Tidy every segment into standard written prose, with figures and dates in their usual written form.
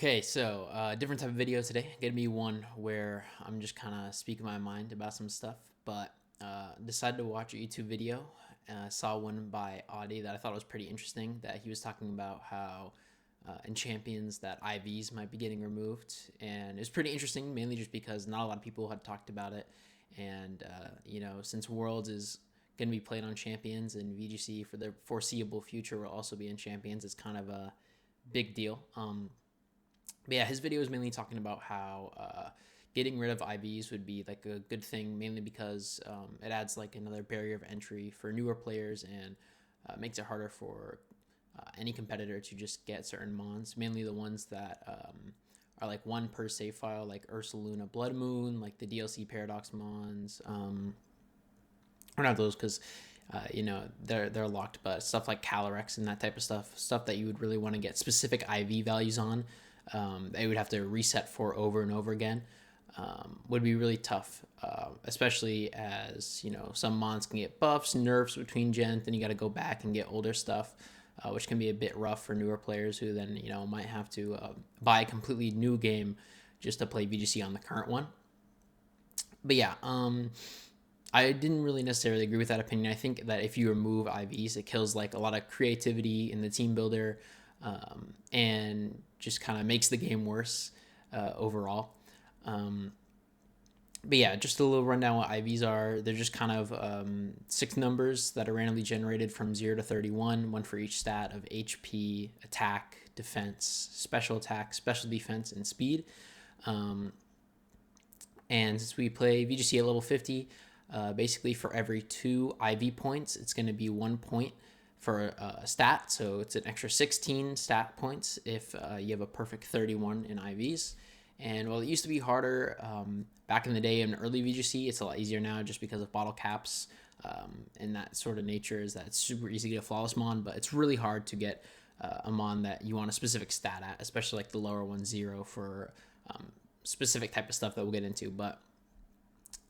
Okay, so different type of video today. Gonna be one where I'm just kind of speaking my mind about some stuff, but decided to watch a YouTube video. Saw one by Audi that I thought was pretty interesting. That he was talking about how in Champions that IVs might be getting removed, and it was pretty interesting, mainly just because not a lot of people had talked about it, and since Worlds is going to be played on Champions and VGC for the foreseeable future will also be in Champions, it's kind of a big deal. But yeah, his video is mainly talking about how getting rid of IVs would be like a good thing, mainly because it adds like another barrier of entry for newer players and makes it harder for any competitor to just get certain mons, mainly the ones that are like one per save file, like Ursaluna Blood Moon, like the DLC Paradox mons. Or not those because they're locked, but stuff like Calyrex and that type of stuff that you would really want to get specific IV values on, they would have to reset for over and over again. Would be really tough, especially as some mons can get buffs, nerfs between gens, then you got to go back and get older stuff, which can be a bit rough for newer players who then might have to buy a completely new game just to play VGC on the current one. But yeah, I didn't really necessarily agree with that opinion. I think that if you remove IVs, it kills like a lot of creativity in the team builder, and just kind of makes the game worse overall. But yeah, just a little rundown what IVs are. They're just kind of six numbers that are randomly generated from 0 to 31, one for each stat of HP, attack, defense, special attack, special defense, and speed. And since we play VGC at level 50, basically for every 2 IV points, it's going to be 1 point for a stat. So it's an extra 16 stat points if you have a perfect 31 in IVs. And while it used to be harder back in the day in early VGC, it's a lot easier now just because of bottle caps and that sort of nature is that it's super easy to get a flawless mon, but it's really hard to get a mon that you want a specific stat at, especially like the lower one, 0 for specific type of stuff that we'll get into. But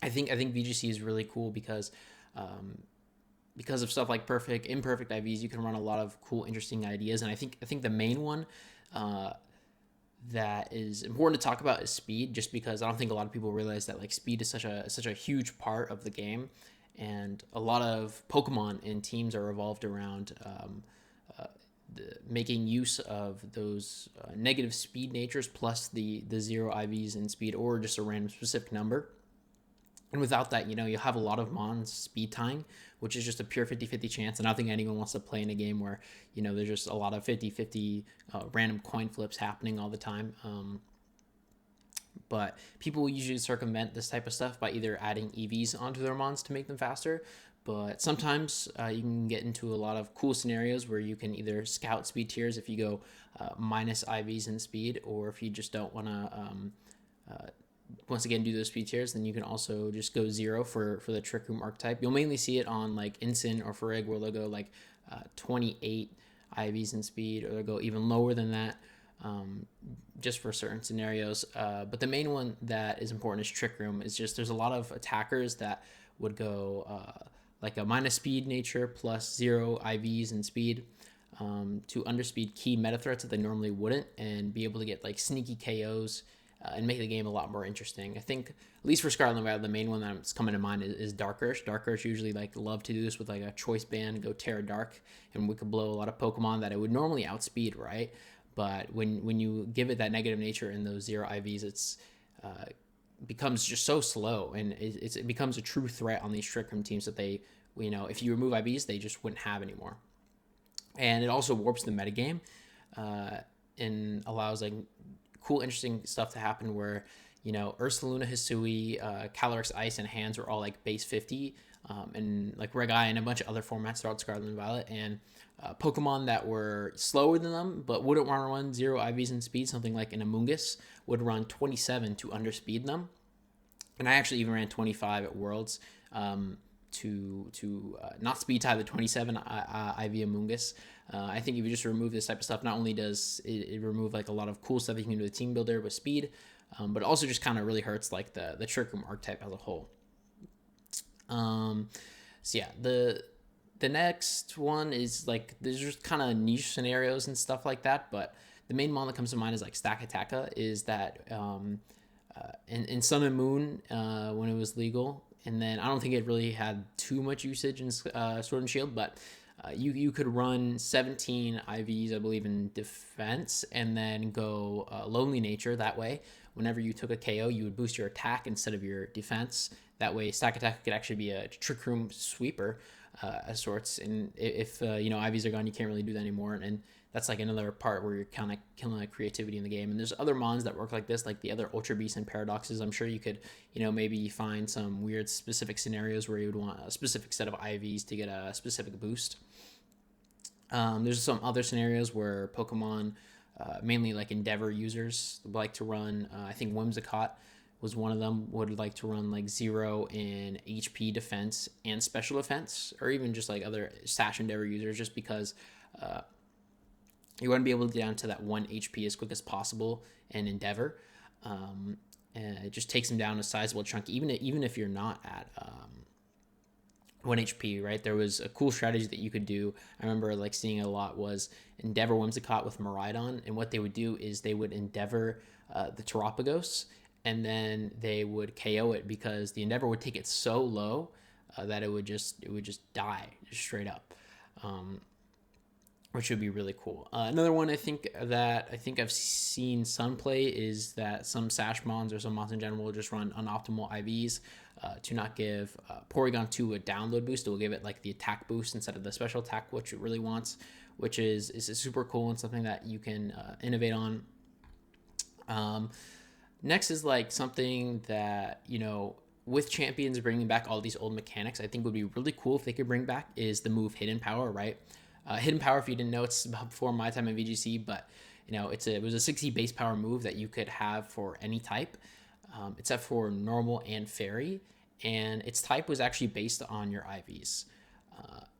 I think VGC is really cool because of stuff like perfect, imperfect IVs, you can run a lot of cool, interesting ideas. And I think the main one that is important to talk about is speed, just because I don't think a lot of people realize that like speed is such a huge part of the game, and a lot of Pokemon and teams are revolved around making use of those negative speed natures plus the 0 IVs in speed or just a random specific number. And without that, you'll have a lot of mons speed tying, which is just a pure 50-50 chance. And I don't think anyone wants to play in a game where, there's just a lot of 50-50 random coin flips happening all the time. But people usually circumvent this type of stuff by either adding EVs onto their mons to make them faster. But sometimes you can get into a lot of cool scenarios where you can either scout speed tiers if you go minus IVs in speed, or if you just don't want to once again do those speed tiers, then you can also just go 0 for the Trick Room archetype. You'll mainly see it on like Incin or Fereg where they'll go like 28 IVs in speed, or they'll go even lower than that just for certain scenarios. But the main one that is important is Trick Room. Is just there's a lot of attackers that would go like a minus speed nature plus 0 IVs in speed to underspeed key meta threats that they normally wouldn't, and be able to get like sneaky KOs and make the game a lot more interesting. I think, at least for Scarlet Violet, the main one that's coming to mind is Dark Ursh. Dark Ursh usually like love to do this with like a choice band, go Terra Dark, and we could blow a lot of Pokemon that it would normally outspeed, right? But when you give it that negative nature in those 0 IVs, it's becomes just so slow, and it becomes a true threat on these Trick Room teams that they, if you remove IVs, they just wouldn't have anymore. And it also warps the metagame and allows like cool, interesting stuff to happen where, Ursaluna, Hisui, Calyrex Ice, and Hands were all like base 50, and like Regai and a bunch of other formats throughout Scarlet and Violet, and Pokemon that were slower than them but wouldn't want to run 0 IVs in speed, something like an Amoonguss would run 27 to underspeed them. And I actually even ran 25 at Worlds to not speed tie the 27 IV Amoonguss. I think if you just remove this type of stuff, not only does it remove like a lot of cool stuff you can do with Team Builder with speed, but it also just kind of really hurts like the Trick Room archetype as a whole. So yeah, the next one is like there's just kind of niche scenarios and stuff like that, but the main mon that comes to mind is like Stakataka. Is that in Sun and Moon when it was legal, and then I don't think it really had too much usage in Sword and Shield, but you could run 17 IVs, I believe, in defense, and then go Lonely Nature. That way, whenever you took a KO, you would boost your attack instead of your defense. That way, Stakataka could actually be a Trick Room sweeper of sorts. And if IVs are gone, you can't really do that anymore. And that's like another part where you're kind of killing the creativity in the game. And there's other mons that work like this, like the other Ultra Beasts and Paradoxes. I'm sure you could, maybe find some weird specific scenarios where you would want a specific set of IVs to get a specific boost. There's some other scenarios where Pokemon, mainly like Endeavor users, like to run. I think Whimsicott was one of them. Would like to run like 0 in HP defense and special defense, or even just like other Sash Endeavor users, just because you want to be able to get down to that 1 HP as quick as possible in Endeavor. And it just takes them down a sizable chunk, even if you're not at 1 HP, right? There was a cool strategy that you could do. I remember like seeing it a lot was Endeavor Whimsicott with Miraidon, and what they would do is they would Endeavor the Terapagos, and then they would KO it because the Endeavor would take it so low that it would just die just straight up. Which would be really cool. Another one I think I've seen some play is that some Sash Mons or some Mons in general will just run unoptimal IVs to not give Porygon 2 a download boost. It will give it like the attack boost instead of the special attack, which it really wants, which is super cool and something that you can innovate on. Next is like something that, with Champions bringing back all these old mechanics, I think would be really cool if they could bring back is the move Hidden Power, right? Hidden Power, if you didn't know, it's before my time in VGC, but it was a 60 base power move that you could have for any type, except for normal and fairy, and its type was actually based on your IVs.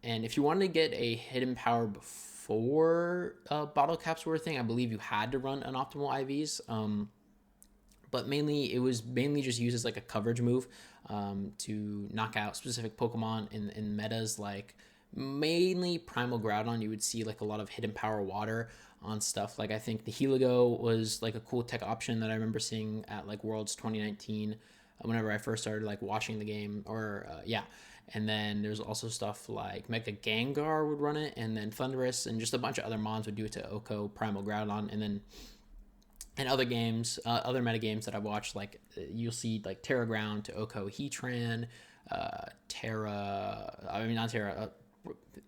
And if you wanted to get a Hidden Power before bottle caps were a thing, I believe you had to run an optimal IVs. But it was mainly just used as like a coverage move to knock out specific Pokemon in metas like. Mainly Primal Groudon, you would see like a lot of Hidden Power water on stuff. Like I think the Heligo was like a cool tech option that I remember seeing at like Worlds 2019 whenever I first started like watching the game, and then there's also stuff like Mega Gengar would run it, and then Thundurus and just a bunch of other mons would do it to Oko, Primal Groudon, and then in other games, other meta games that I've watched, like you'll see like Terra Ground to Oko Heatran,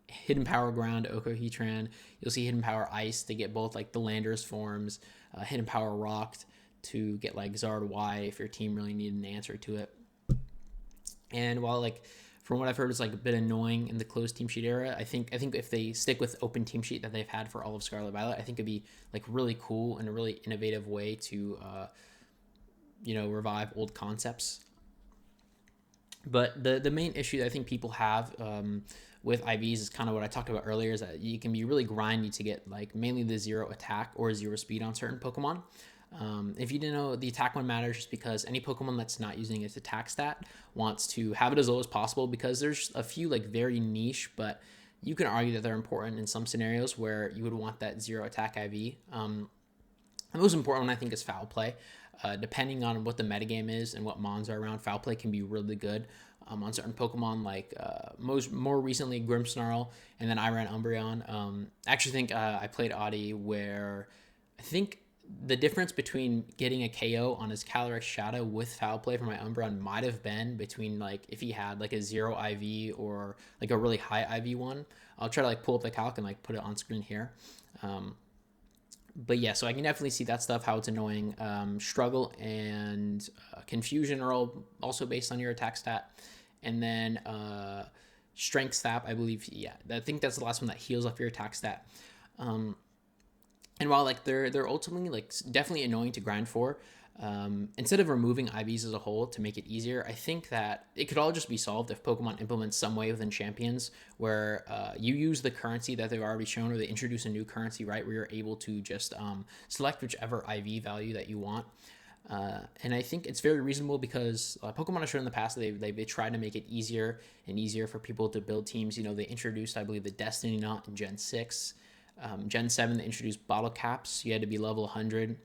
Hidden Power Ground, Oko Heatran. You'll see Hidden Power Ice to get both like the Landorus forms, Hidden Power Rocked to get like Zard Y if your team really needed an answer to it. And while like from what I've heard, it's like a bit annoying in the closed team sheet era. I think if they stick with open team sheet that they've had for all of Scarlet Violet, I think it'd be like really cool and a really innovative way to revive old concepts. But the main issue that I think people have with IVs is kind of what I talked about earlier, is that you can be really grindy to get like mainly the 0 attack or 0 speed on certain Pokemon. If you didn't know, the attack one matters just because any Pokemon that's not using its attack stat wants to have it as low as possible, because there's a few like very niche, but you can argue that they're important in some scenarios where you would want that 0 attack IV. The most important one I think is Foul Play. Depending on what the metagame is and what mons are around, Foul Play can be really good on certain Pokemon, like more recently Grimmsnarl, and then I ran Umbreon. Actually think I played Audi where I think the difference between getting a KO on his Calyrex Shadow with Foul Play for my Umbreon might have been between like if he had like a 0 IV or like a really high IV one. I'll try to like pull up the calc and like put it on screen here. But yeah, so I can definitely see that stuff, how it's annoying. Struggle and Confusion are all also based on your attack stat. And then Strength Sap, I believe, I think that's the last one that heals off your attack stat. And while like they're ultimately like definitely annoying to grind for, instead of removing IVs as a whole to make it easier, I think that it could all just be solved if Pokemon implements some way within Champions where you use the currency that they've already shown, or they introduce a new currency, right, where you're able to just select whichever IV value that you want. And I think it's very reasonable because Pokemon have shown in the past they tried to make it easier and easier for people to build teams. They introduced, I believe, the Destiny Knot in Gen 6. Gen 7, they introduced bottle caps. You had to be level 100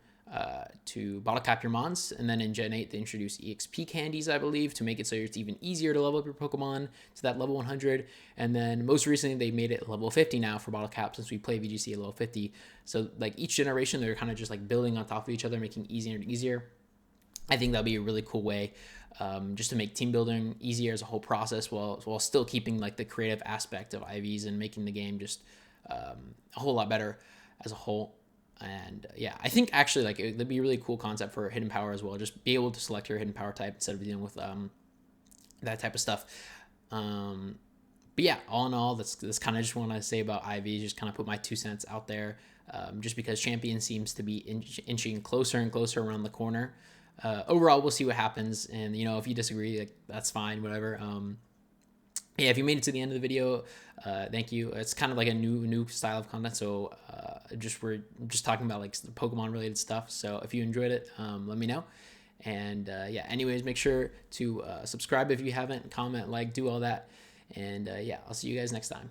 to bottle cap your mons. And then in Gen 8, they introduced EXP candies, I believe, to make it so it's even easier to level up your Pokemon to that level 100. And then most recently, they made it level 50 now for bottle cap, since we play VGC at level 50. So like each generation, they're kind of just like building on top of each other, making it easier and easier. I think that'll be a really cool way just to make team building easier as a whole process, while still keeping like the creative aspect of IVs and making the game just a whole lot better as a whole. And yeah, I think actually like it'd be a really cool concept for hidden power as well. Just be able to select your hidden power type instead of dealing with that type of stuff. But yeah, all in all, that's kind of just what I say about IVs. Just kind of put my 2 cents out there, just because Champion seems to be inching closer and closer around the corner. Overall, we'll see what happens, and if you disagree, like, that's fine, whatever. Yeah, if you made it to the end of the video, thank you. It's kind of like a new style of content, so we're just talking about like Pokemon related stuff. So if you enjoyed it, let me know. And yeah, anyways, make sure to subscribe if you haven't, comment, like, do all that. And yeah, I'll see you guys next time.